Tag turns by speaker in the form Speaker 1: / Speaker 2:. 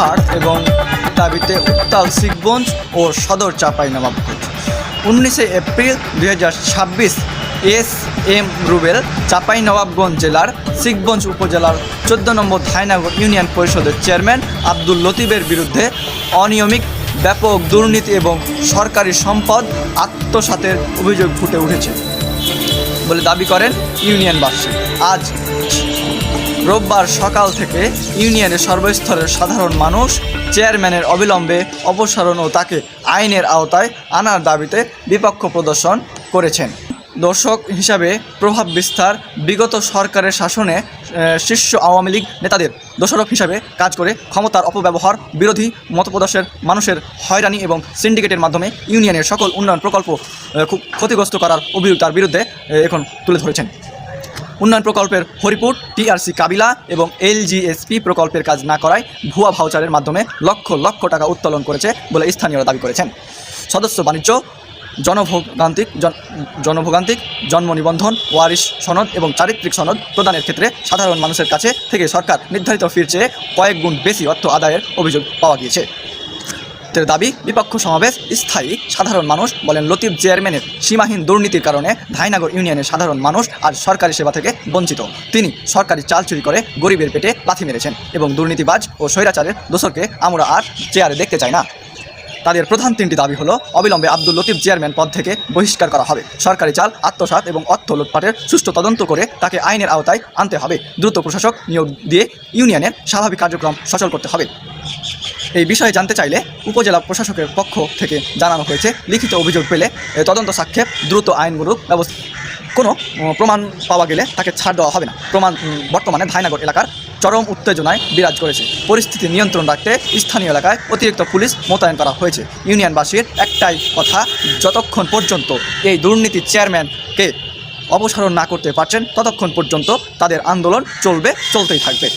Speaker 1: হাট এবং দাবিতে উত্তাল শিখগঞ্জ ও সদর চাঁপাইনবাবগঞ্জ। 19 April 2026 S M. রুবেল চাঁপাইনবাবগঞ্জ জেলার শিখগঞ্জ উপজেলার 14 নম্বর ধাইনগর ইউনিয়ন পরিষদের চেয়ারম্যান আব্দুল লতিফের বিরুদ্ধে অনিয়মিত ব্যাপক দুর্নীতি এবং সরকারি সম্পদ আত্মসাতের অভিযোগ ফুটে উঠেছে বলে দাবি করেন ইউনিয়নবাসী। আজ রোববার সকাল থেকে ইউনিয়নের সর্বস্তরের সাধারণ মানুষ চেয়ারম্যানের অবিলম্বে অপসারণ ও তাকে আইনের আওতায় আনার দাবিতে বিপক্ষ প্রদর্শন করেছেন। দর্শক হিসাবে প্রভাব বিস্তার, বিগত সরকারের শাসনে শীর্ষ আওয়ামী লীগ নেতাদের দোষারোপ হিসাবে কাজ করে ক্ষমতার অপব্যবহার, বিরোধী মতপ্রদর্শের মানুষের হয়রানি এবং সিন্ডিকেটের মাধ্যমে ইউনিয়নের সকল উন্নয়ন প্রকল্প খুব ক্ষতিগ্রস্ত করার অভিযোগ তার বিরুদ্ধে এখন তুলে ধরেছেন। উন্নয়ন প্রকল্পের হরিপুর, টিআরসি কাবিলা এবং এলজিএসপি প্রকল্পের কাজ না করায় ভুয়া ভাউচারের মাধ্যমে লক্ষ লক্ষ টাকা উত্তোলন করেছে বলে স্থানীয়রা দাবি করেছেন। সদস্য বাণিজ্য, জনভোগান্তিক জন্ম নিবন্ধন, ওয়ারিশ সনদ এবং চারিত্রিক সনদ প্রদানের ক্ষেত্রে সাধারণ মানুষের কাছে থেকে সরকার নির্ধারিত ফির চেয়ে কয়েক গুণ বেশি অর্থ আদায়ের অভিযোগ পাওয়া গিয়েছে। দাবি বিপক্ষ সমাবেশ স্থায়ী। সাধারণ মানুষ বলেন, লতিফ চেয়ারম্যানের সীমাহীন দুর্নীতির কারণে ধাইনগর ইউনিয়নের সাধারণ মানুষ আজ সরকারি সেবা থেকে বঞ্চিত। তিনি সরকারি চাল চুরি করে গরিবের পেটে লাথি মেরেছেন এবং দুর্নীতিবাজ ও স্বৈরাচারের দোসরকে আমরা আর চেয়ারে দেখতে চাই না। তাদের প্রধান তিনটি দাবি হলো, অবিলম্বে আব্দুল লতিফ চেয়ারম্যান পদ থেকে বহিষ্কার করা হবে, সরকারি চাল আত্মসাৎ এবং অর্থ লুটপাটের সুষ্ঠু তদন্ত করে তাকে আইনের আওতায় আনতে হবে, দ্রুত প্রশাসক নিয়োগ দিয়ে ইউনিয়নের স্বাভাবিক কার্যক্রম সচল করতে হবে। এই বিষয়ে জানতে চাইলে উপজেলা প্রশাসকের পক্ষ থেকে জানানো হয়েছে, লিখিত অভিযোগ পেলে তদন্ত সাক্ষেপ দ্রুত আইনমূলক ব্যবস্থা, কোনো প্রমাণ পাওয়া গেলে তাকে ছাড় দেওয়া হবে না। বর্তমানে ধাইনগর এলাকার চরম উত্তেজনায় বিরাজ করেছে। পরিস্থিতি নিয়ন্ত্রণ রাখতে স্থানীয় এলাকায় অতিরিক্ত পুলিশ মোতায়েন করা হয়েছে। ইউনিয়নবাসীর একটাই কথা, যতক্ষণ পর্যন্ত এই দুর্নীতি চেয়ারম্যানকে অপসারণ না করতে পারছেন ততক্ষণ পর্যন্ত তাদের আন্দোলন চলতেই থাকবে।